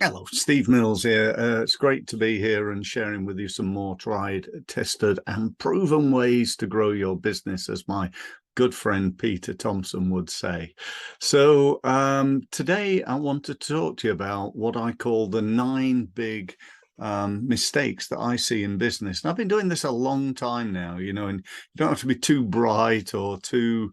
Hello, Steve Mills here. It's great to be here and sharing with you some more tried, tested, and proven ways to grow your business, as my good friend Peter Thompson would say. So today I want to talk to you about what I call the 9 big mistakes that I see in business. And I've been doing this a long time now, and you don't have to be too bright or too,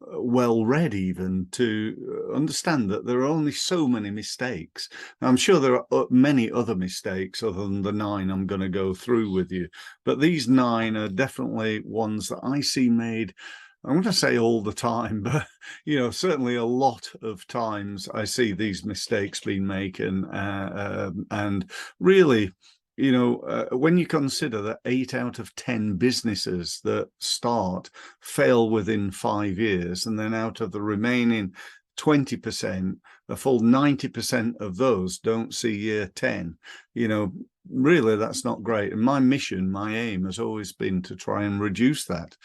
well read even to understand that there are only so many mistakes. Now, I'm sure there are many other mistakes other than the 9 I'm going to go through with you, but these 9 are definitely ones that I see made. I'm going to say all the time, but certainly a lot of times I see these mistakes being made, and really, when you consider that 8 out of 10 businesses that start fail within 5 years, and then out of the remaining 20%, a full 90% of those don't see year 10, really that's not great. And my mission, my aim has always been to try and reduce that.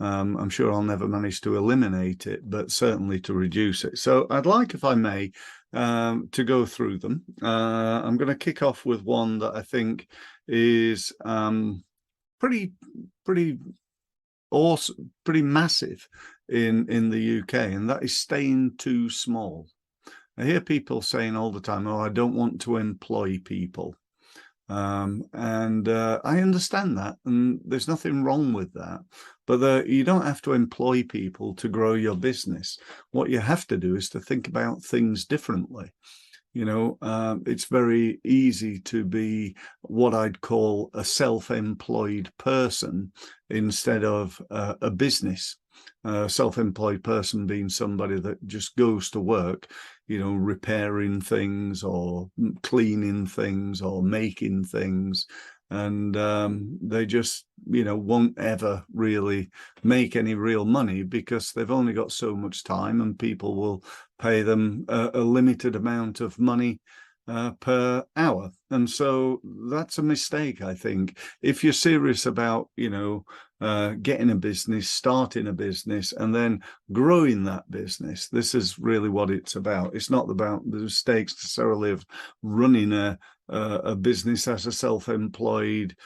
I'm sure I'll never manage to eliminate it, but certainly to reduce it. So I'd like, if I may, to go through them. I'm going to kick off with one that I think is pretty awesome, pretty massive in the UK, and that is staying too small. I hear people saying all the time, "Oh, I don't want to employ people." And I understand that, and there's nothing wrong with that, but you don't have to employ people to grow your business. What you have to do is to think about things differently. It's very easy to be what I'd call a self-employed person instead of a business. A self-employed person being somebody that just goes to work, repairing things or cleaning things or making things, and they just won't ever really make any real money because they've only got so much time, and people will pay them a limited amount of money per hour. And so that's a mistake, I think. If you're serious about getting a business, starting a business, and then growing that business, this is really what it's about. It's not about the mistakes necessarily of running a business as a self-employed,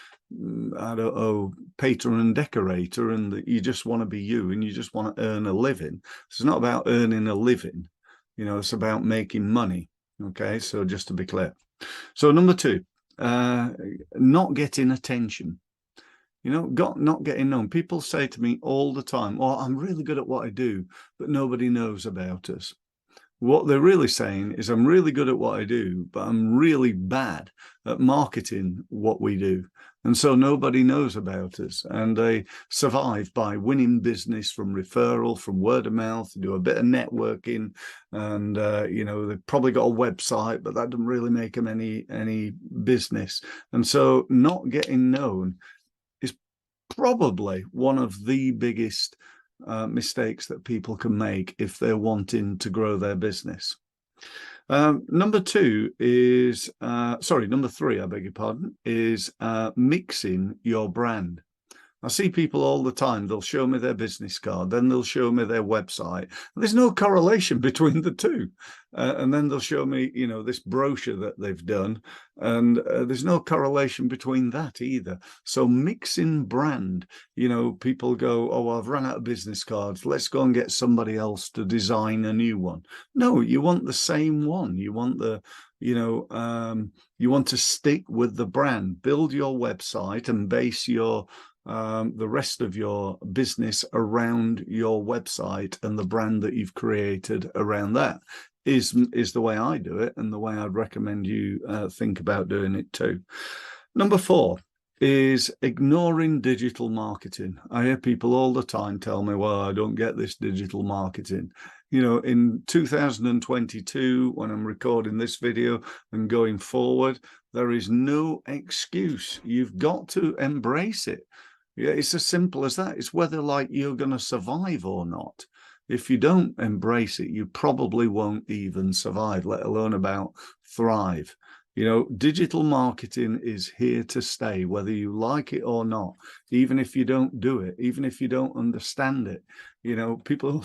I don't know, patron and decorator, and that you just want to be you and you just want to earn a living. It's not about earning a living, it's about making money. Okay, so just to be clear. So number 2, not getting attention. Not getting known. People say to me all the time, "Oh, I'm really good at what I do, but nobody knows about us." What they're really saying is, I'm really good at what I do, but I'm really bad at marketing what we do. And so nobody knows about us. And they survive by winning business from referral, from word of mouth, do a bit of networking. And, they've probably got a website, but that doesn't really make them any business. And so not getting known is probably one of the biggest mistakes that people can make if they're wanting to grow their business. Number 3, I beg your pardon, is mixing your brand. I see people all the time, they'll show me their business card, then they'll show me their website. There's no correlation between the two. And then they'll show me, this brochure that they've done, and there's no correlation between that either. So mixing brand, people go, "Oh, I've run out of business cards. Let's go and get somebody else to design a new one." No, you want the same one. You want you want to stick with the brand, build your website and base the rest of your business around your website and the brand that you've created around that is the way I do it, and the way I'd recommend you think about doing it too. Number 4 is ignoring digital marketing. I hear people all the time tell me, "Well, I don't get this digital marketing." In 2022, when I'm recording this video and going forward, there is no excuse. You've got to embrace it. Yeah, it's as simple as that. It's whether you're going to survive or not. If you don't embrace it, you probably won't even survive, let alone about thrive. Digital marketing is here to stay, whether you like it or not, even if you don't do it, even if you don't understand it. People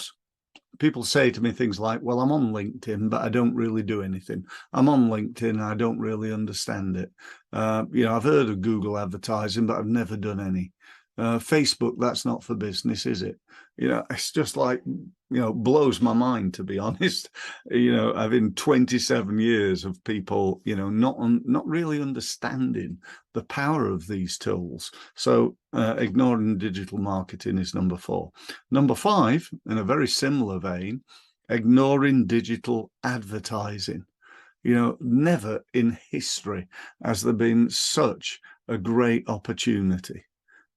people say to me things like, well, I'm on LinkedIn, but I don't really do anything. I'm on LinkedIn, and I don't really understand it. I've heard of Google advertising, but I've never done any. Facebook, that's not for business, is it? It's just like, blows my mind, to be honest. Having 27 years of people, not really understanding the power of these tools. So ignoring digital marketing is number 4. Number 5, in a very similar vein, ignoring digital advertising. Never in history has there been such a great opportunity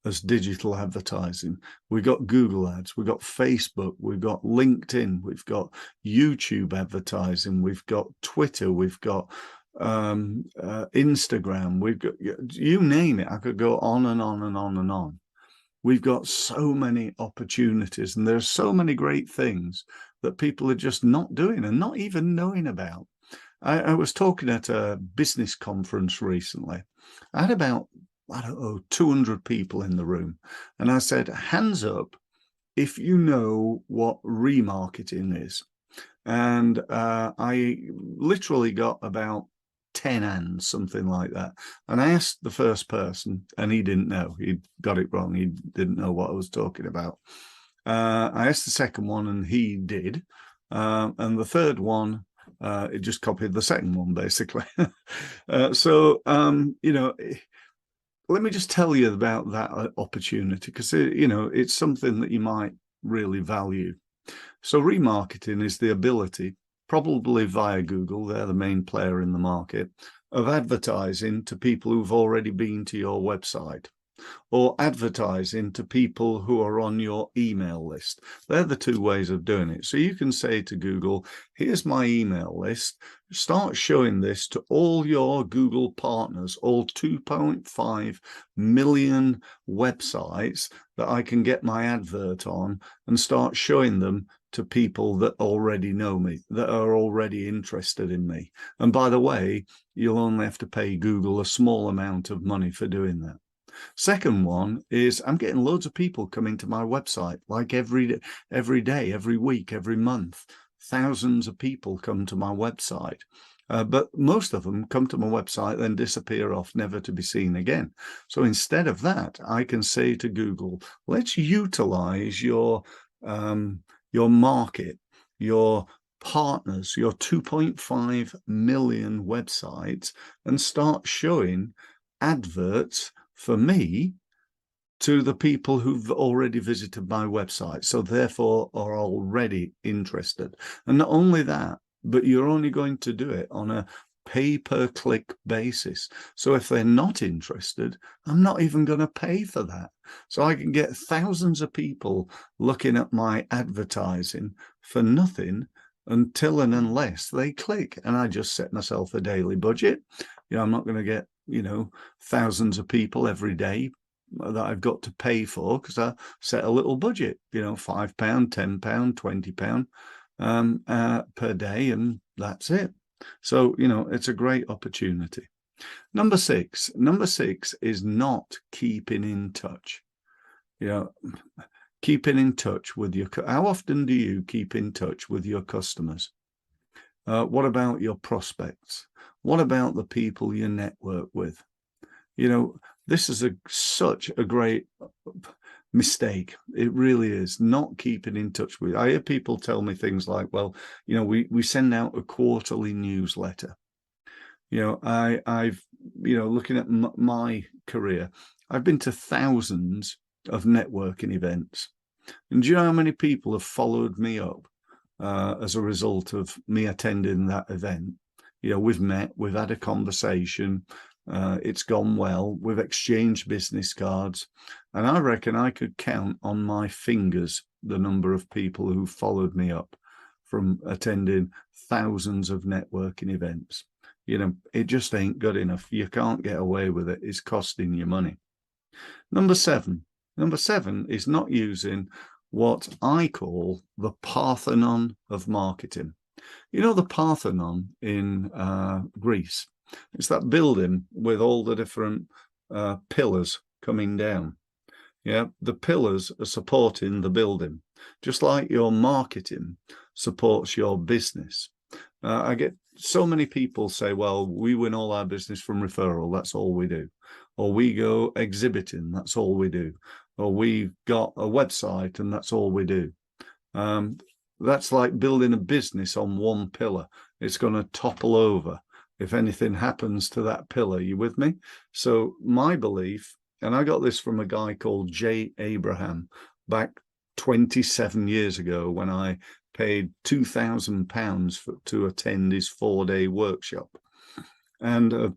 as digital advertising. We got Google ads, we got Facebook, we've got LinkedIn, we've got YouTube advertising, we've got Twitter, we've got Instagram, we've got, you name it. I could go on and on and on and on. We've got so many opportunities, and there's so many great things that people are just not doing and not even knowing about. I was talking at a business conference recently. I had about, 200 people in the room. And I said, hands up if you know what remarketing is. And I literally got about 10 hands, something like that. And I asked the first person, and he didn't know. He got it wrong. He didn't know what I was talking about. I asked the second one, and he did. And the third one, it just copied the second one, basically. Let me just tell you about that opportunity, because it's something that you might really value. So remarketing is the ability, probably via Google, they're the main player in the market, of advertising to people who've already been to your website, or advertising to people who are on your email list. They're the two ways of doing it. So you can say to Google, here's my email list. Start showing this to all your Google partners, all 2.5 million websites that I can get my advert on, and start showing them to people that already know me, that are already interested in me. And by the way, you'll only have to pay Google a small amount of money for doing that. Second one is I'm getting loads of people coming to my website, like every day, every week, every month. Thousands of people come to my website, but most of them come to my website, then disappear off, never to be seen again. So instead of that, I can say to Google, let's utilize your market, your partners, your 2.5 million websites, and start showing adverts for me to the people who've already visited my website, so therefore are already interested. And not only that, but you're only going to do it on a pay-per-click basis. So if they're not interested, I'm not even going to pay for that. So I can get thousands of people looking at my advertising for nothing until and unless they click. And I just set myself a daily budget. I'm not going to get thousands of people every day that I've got to pay for, because I set a little budget, £5, £10, £20 per day, and that's it. So, it's a great opportunity. Number six is not keeping in touch. Keeping in touch with your, how often do you keep in touch with your customers? What about your prospects? What about the people you network with? This is such a great mistake. It really is, not keeping in touch with. I hear people tell me things like, well, we send out a quarterly newsletter. I've looking at my career, I've been to thousands of networking events. And do you know how many people have followed me up as a result of me attending that event? We've met, we've had a conversation, it's gone well, we've exchanged business cards, and I reckon I could count on my fingers the number of people who followed me up from attending thousands of networking events. It just ain't good enough. You can't get away with it. It's costing you money. Number seven is not using what I call the Parthenon of marketing. The Parthenon in Greece, it's that building with all the different pillars coming down. Yeah, the pillars are supporting the building. just like your marketing supports your business. I get so many people say, well, we win all our business from referral, that's all we do. Or we go exhibiting, that's all we do. Or we've got a website and that's all we do. That's like building a business on one pillar. It's going to topple over if anything happens to that pillar. You with me? So my belief, and I got this from a guy called J. Abraham back 27 years ago when I paid £2,000 to attend his 4-day workshop. And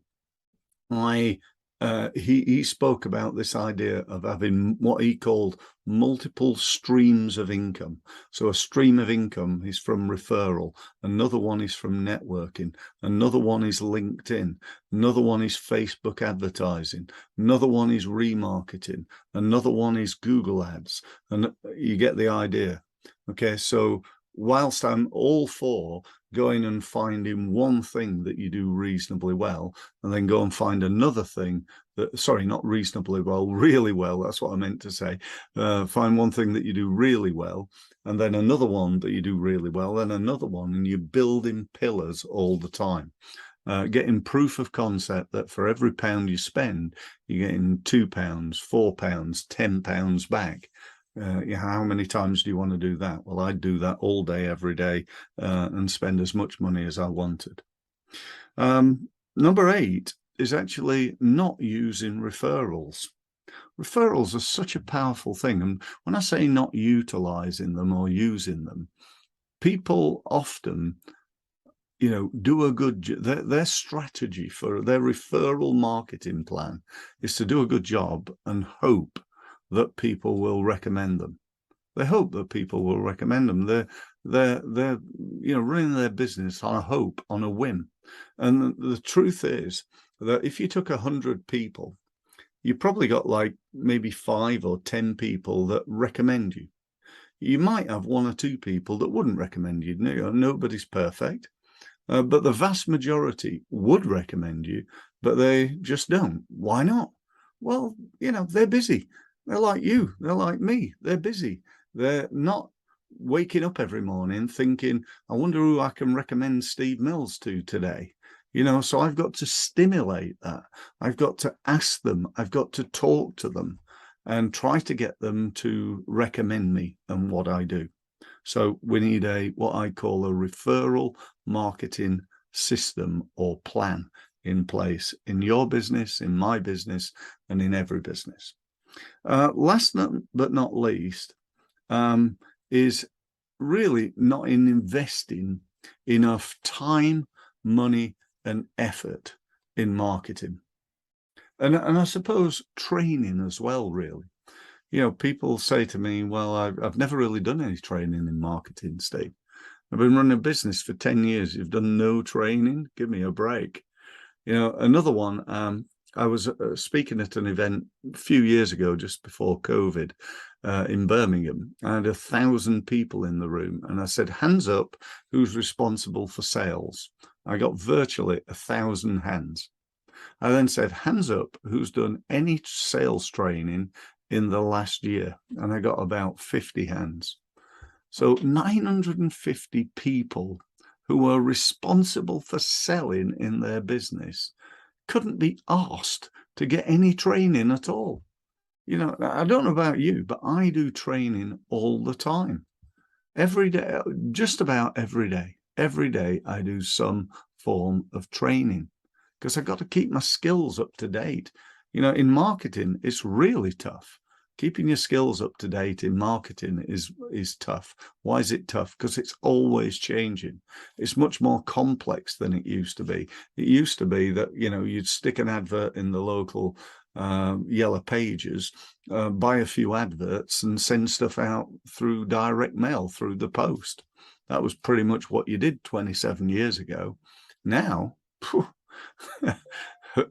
he spoke about this idea of having what he called multiple streams of income. So a stream of income is from referral, another one is from networking, another one is LinkedIn, another one is Facebook advertising, another one is remarketing, another one is Google ads, and you get the idea. Okay, so whilst I'm all for going and finding one thing that you do reasonably well, and then go and find another thing that, sorry, not reasonably well, really well, that's what I meant to say. Find one thing that you do really well, and then another one that you do really well, then another one, and you're building pillars all the time. Getting proof of concept that for every pound you spend, you're getting £2, £4, £10 back. How many times do you want to do that? Well, I'd do that all day, every day, and spend as much money as I wanted. Number 8 is actually not using referrals. Referrals are such a powerful thing. And when I say not utilizing them or using them, people often, do a good, their strategy for their referral marketing plan is to do a good job and hope that people will recommend them. They hope that people will recommend them. They're running their business on a hope, on a whim. And the truth is that if you took 100 people, you probably got like maybe 5 or 10 people that recommend you. You might have 1 or 2 people that wouldn't recommend you. Nobody's perfect, but the vast majority would recommend you, but they just don't. Why not? Well, they're busy. They're like you. They're like me. They're busy. They're not waking up every morning thinking, I wonder who I can recommend Steve Mills to today. So I've got to stimulate that. I've got to ask them. I've got to talk to them and try to get them to recommend me and what I do. So we need what I call a referral marketing system or plan in place in your business, in my business, and in every business. Last but not least, is really not in investing enough time, money, and effort in marketing. And I suppose training as well, really. People say to me, well, I've never really done any training in marketing, Steve. I've been running a business for 10 years. You've done no training? Give me a break. Another one, I was speaking at an event a few years ago, just before COVID, in Birmingham. I had 1,000 people in the room, and I said, hands up, who's responsible for sales? I got virtually 1,000 hands. I then said, hands up, who's done any sales training in the last year? And I got about 50 hands. So 950 people who were responsible for selling in their business couldn't be asked to get any training at all. I don't know about you, but I do training all the time. Every day, just about every day. Every day I do some form of training because I've got to keep my skills up to date. In marketing, it's really tough. Keeping your skills up to date in marketing is tough. Why is it tough? Because it's always changing. It's much more complex than it used to be. It used to be that, you'd stick an advert in the local Yellow Pages, buy a few adverts and send stuff out through direct mail, through the post. That was pretty much what you did 27 years ago. Now,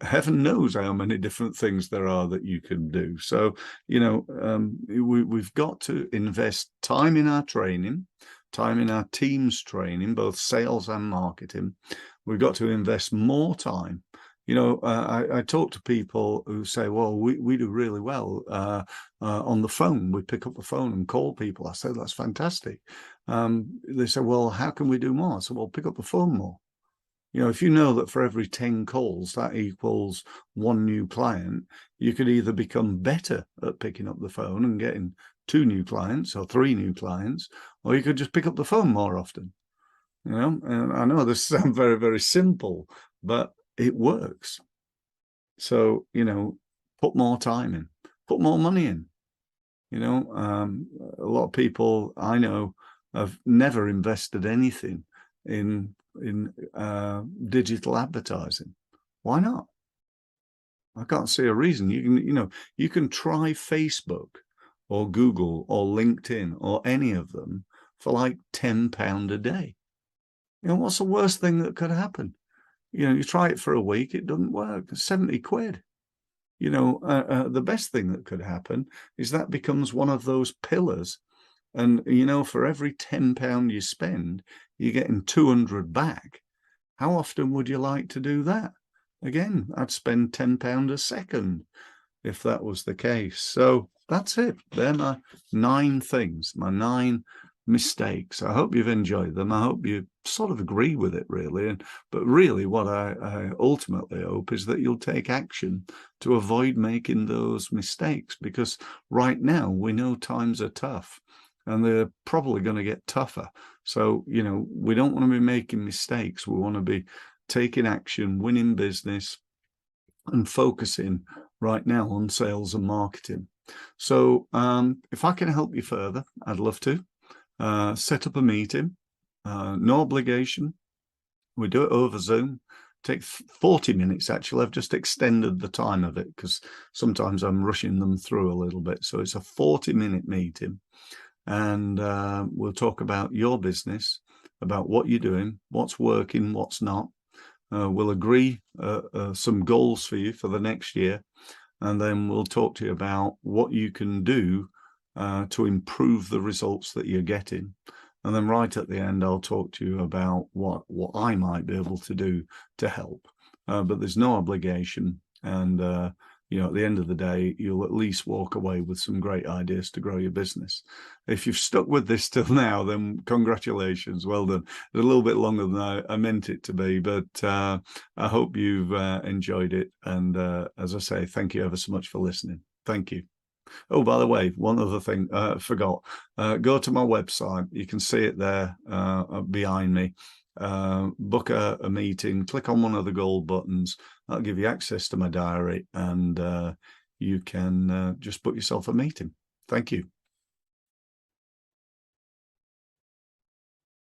heaven knows how many different things there are that you can do. So, we've got to invest time in our training, time in our team's training, both sales and marketing. We've got to invest more time I talk to people who say, well, we do really well on the phone. We pick up the phone and call people. I say, that's fantastic. They say, well, how can we do more? I said, well, pick up the phone more. If you know that for every 10 calls, that equals 1 new client, you could either become better at picking up the phone and getting 2 new clients or 3 new clients, or you could just pick up the phone more often. And I know this sounds very, very simple, but it works. So, put more time in, put more money in. A lot of people I know have never invested anything in digital advertising. Why not? I can't see a reason. You can try Facebook or Google or LinkedIn or any of them for like £10 a day. What's the worst thing that could happen? You try it for a week, it doesn't work. 70 quid. The best thing that could happen is that becomes one of those pillars. And, for every £10 you spend, you're getting 200 back. How often would you like to do that? Again, I'd spend £10 a second if that was the case. So that's it. They're my 9 things, my 9 mistakes. I hope you've enjoyed them. I hope you sort of agree with it, really. But really what I ultimately hope is that you'll take action to avoid making those mistakes, because right now we know times are tough and they're probably going to get tougher. So, we don't want to be making mistakes. We want to be taking action, winning business, and focusing right now on sales and marketing. So if I can help you further, I'd love to. Set up a meeting, no obligation. We do it over Zoom. Take 40 minutes, actually. I've just extended the time of it because sometimes I'm rushing them through a little bit. So it's a 40-minute meeting. And we'll talk about your business, about what you're doing, what's working, what's not. We'll agree some goals for you for the next year, and then we'll talk to you about what you can do to improve the results that you're getting. And then right at the end, I'll talk to you about what I might be able to do to help. But there's no obligation. And, at the end of the day, you'll at least walk away with some great ideas to grow your business. If you've stuck with this till now, then congratulations. Well done. It's a little bit longer than I meant it to be, but I hope you've enjoyed it. And as I say, thank you ever so much for listening. Thank you. Oh, by the way, one other thing I forgot. Go to my website. You can see it there behind me. Book a meeting, click on one of the gold buttons. That'll give you access to my diary, and you can just book yourself a meeting. Thank you.